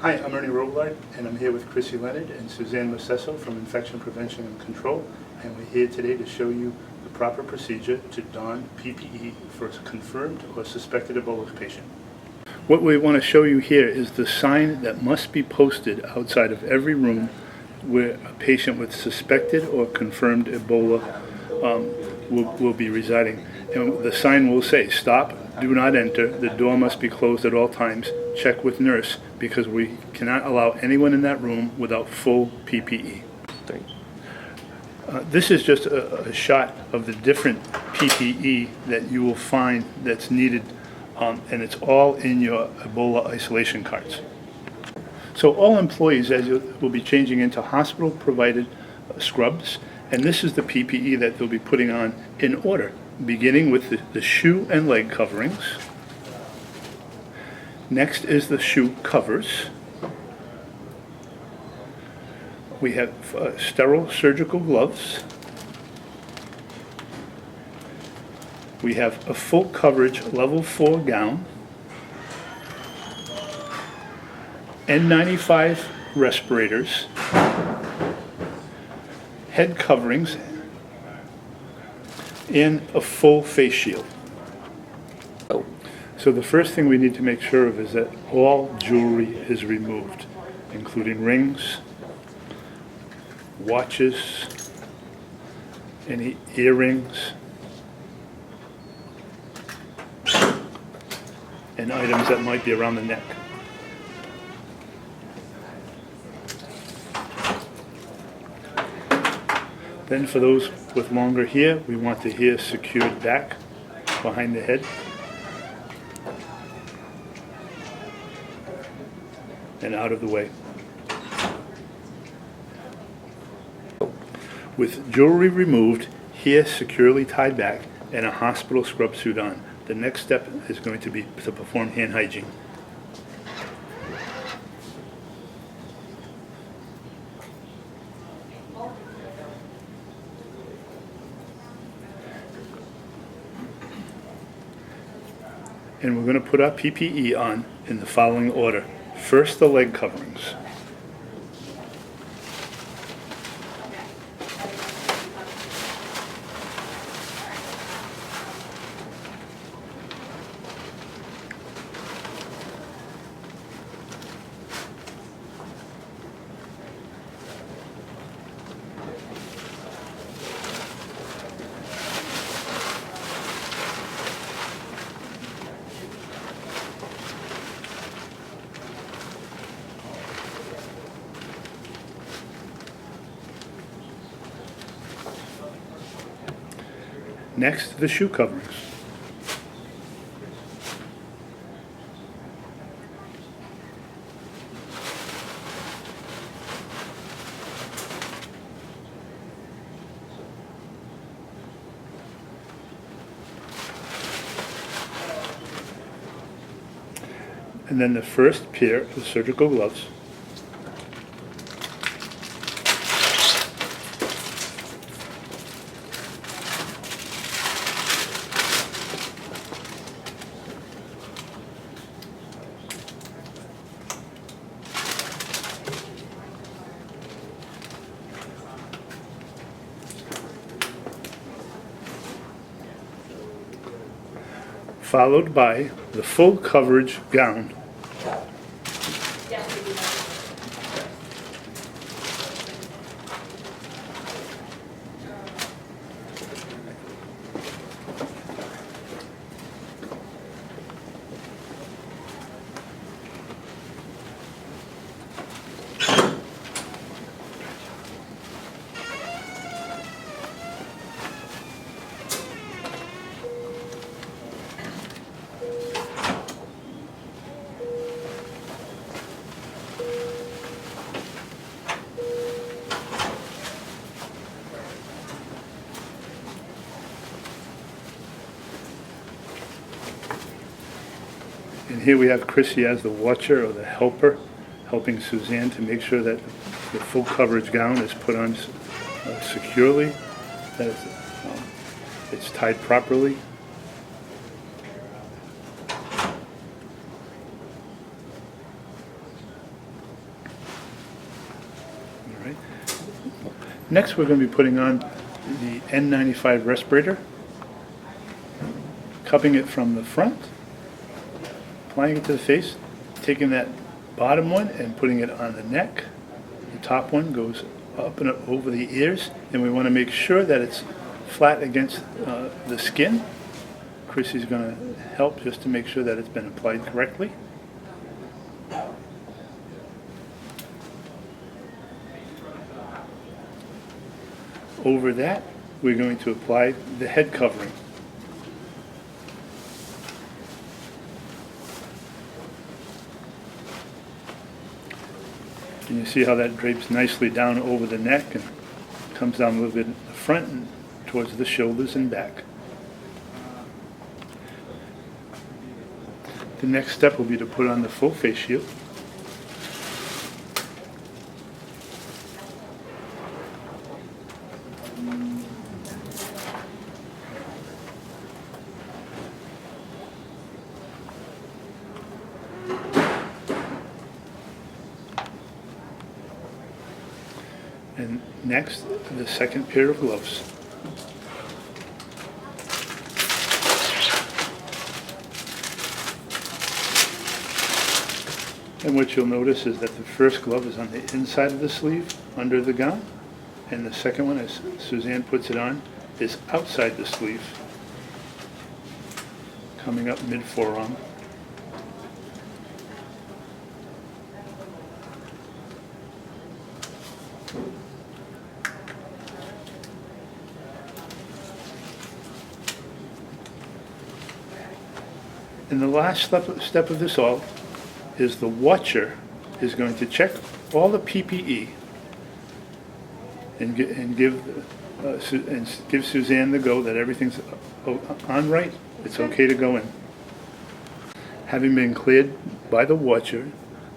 Hi, I'm Ernie Robillard, and I'm here with Chrissy Leonard and Suzanne Mosesso from Infection Prevention and Control, and we're here today to show you the proper procedure to don PPE for a confirmed or suspected Ebola patient. What we want to show you here is the sign that must be posted outside of every room where a patient with suspected or confirmed Ebola will be residing. And the sign will say, "Stop, do not enter, the door must be closed at all times, check with nurse," because we cannot allow anyone in that room without full PPE. This is just a shot of the different PPE that you will find that's needed, and it's all in your Ebola isolation cards. So all employees, as you will be changing into hospital-provided scrubs, and this is the PPE that they'll be putting on in order, beginning with the shoe and leg coverings. Next is the shoe covers. We have sterile surgical gloves. We have a full coverage level 4 gown. N95 respirators. Head coverings. And a full face shield. So the first thing we need to make sure of is that all jewelry is removed, including rings, watches, any earrings, and items that might be around the neck. Then for those with longer hair, we want the hair secured back behind the head and out of the way. With jewelry removed, hair securely tied back, and a hospital scrub suit on, the next step is going to be to perform hand hygiene. And we're going to put our PPE on in the following order. First, the leg coverings. Next, the shoe coverings. And then the first pair of surgical gloves. Followed by the full coverage gown. And here we have Chrissy as the watcher or the helper, helping Suzanne to make sure that the full coverage gown is put on securely, that it's tied properly. Next, we're going to be putting on the N95 respirator, cupping it from the front, applying it to the face, taking that bottom one and putting it on the neck. The top one goes up and over the ears, and we want to make sure that it's flat against the skin. Chrissy's going to help just to make sure that it's been applied correctly. Over that, we're going to apply the head covering. And you see how that drapes nicely down over the neck and comes down a little bit in the front and towards the shoulders and back. The next step will be to put on the full face shield. And next, the second pair of gloves. And what you'll notice is that the first glove is on the inside of the sleeve, under the gown, and the second one, as Suzanne puts it on, is outside the sleeve, coming up mid-forearm. And the last step of this all is the watcher is going to check all the PPE and give Suzanne the go that everything's on right. It's okay to go in. Having been cleared by the watcher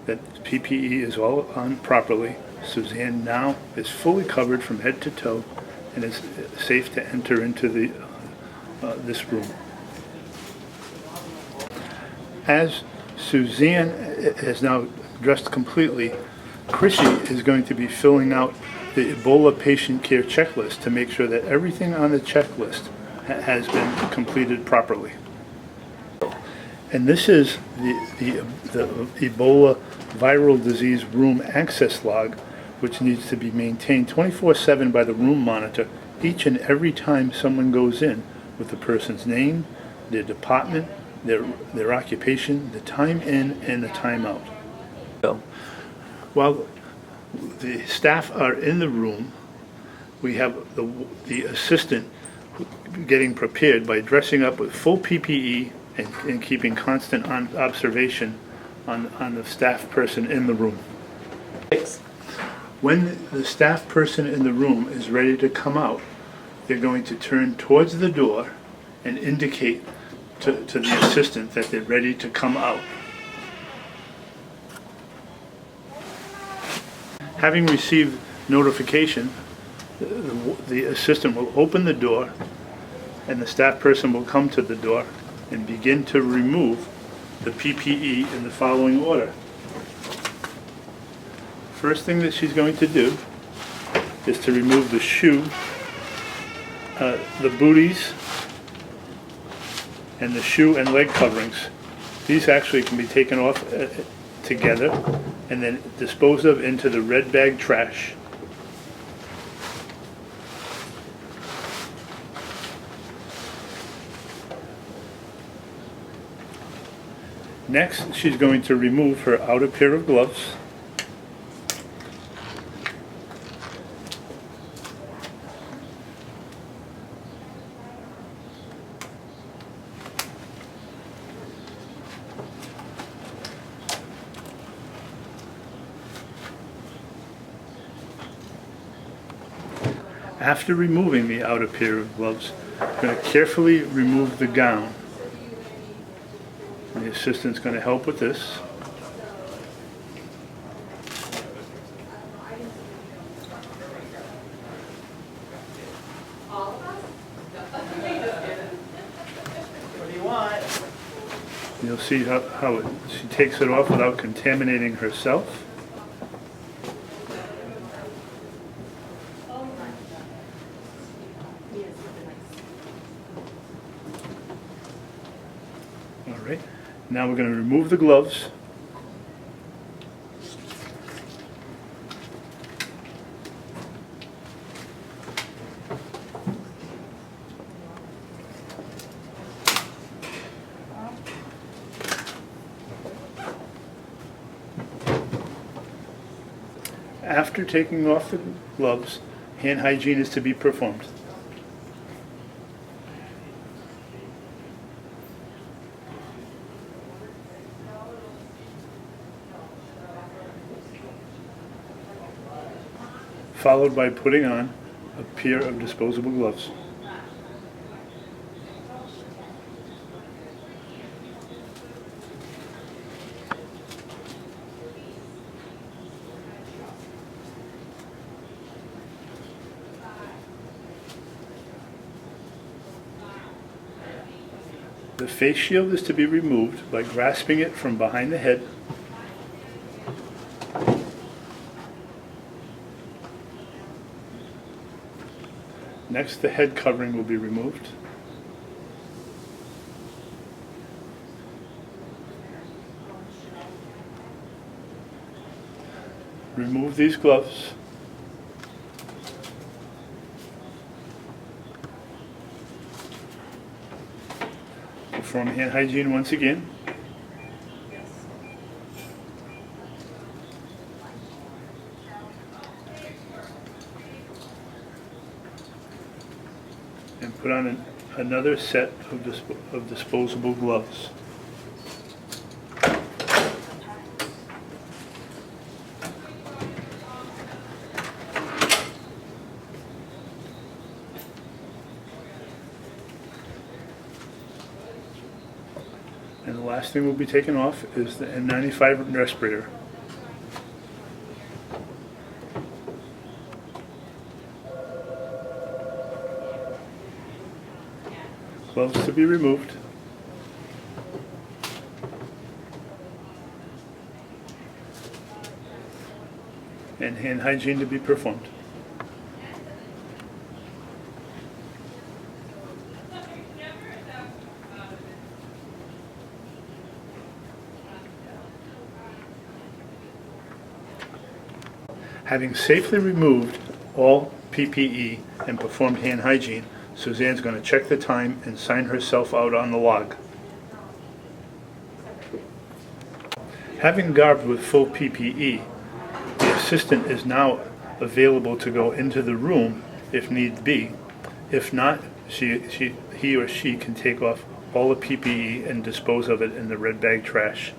that PPE is all on properly, Suzanne now is fully covered from head to toe and is safe to enter into this room. As Suzanne is now dressed completely, Chrissy is going to be filling out the Ebola patient care checklist to make sure that everything on the checklist has been completed properly. And this is the Ebola viral disease room access log, which needs to be maintained 24/7 by the room monitor each and every time someone goes in, with the person's name, their department, their occupation, the time in and the time out. While the staff are in the room, we have the assistant getting prepared by dressing up with full PPE and keeping constant observation on the staff person in the room. When the staff person in the room is ready to come out, they're going to turn towards the door and indicate to the assistant that they're ready to come out. Having received notification, the assistant will open the door and the staff person will come to the door and begin to remove the PPE in the following order. First thing that she's going to do is to remove the shoe, the booties, and the shoe and leg coverings. These actually can be taken off together and then disposed of into the red bag trash. Next, she's going to remove her outer pair of gloves. After removing the outer pair of gloves, I'm going to carefully remove the gown. And the assistant's going to help with this. What do you want? You'll see how she takes it off without contaminating herself. All right, now we're going to remove the gloves. After taking off the gloves, hand hygiene is to be performed. Followed by putting on a pair of disposable gloves. The face shield is to be removed by grasping it from behind the head. Next, the head covering will be removed. Remove these gloves. Perform hand hygiene once again. And put on another set of disposable gloves. And the last thing we'll be taking off is the N95 respirator. Gloves to be removed. And hand hygiene to be performed. Having safely removed all PPE and performed hand hygiene, Suzanne's going to check the time and sign herself out on the log. Having garbed with full PPE, the assistant is now available to go into the room if need be. If not, he or she can take off all the PPE and dispose of it in the red bag trash.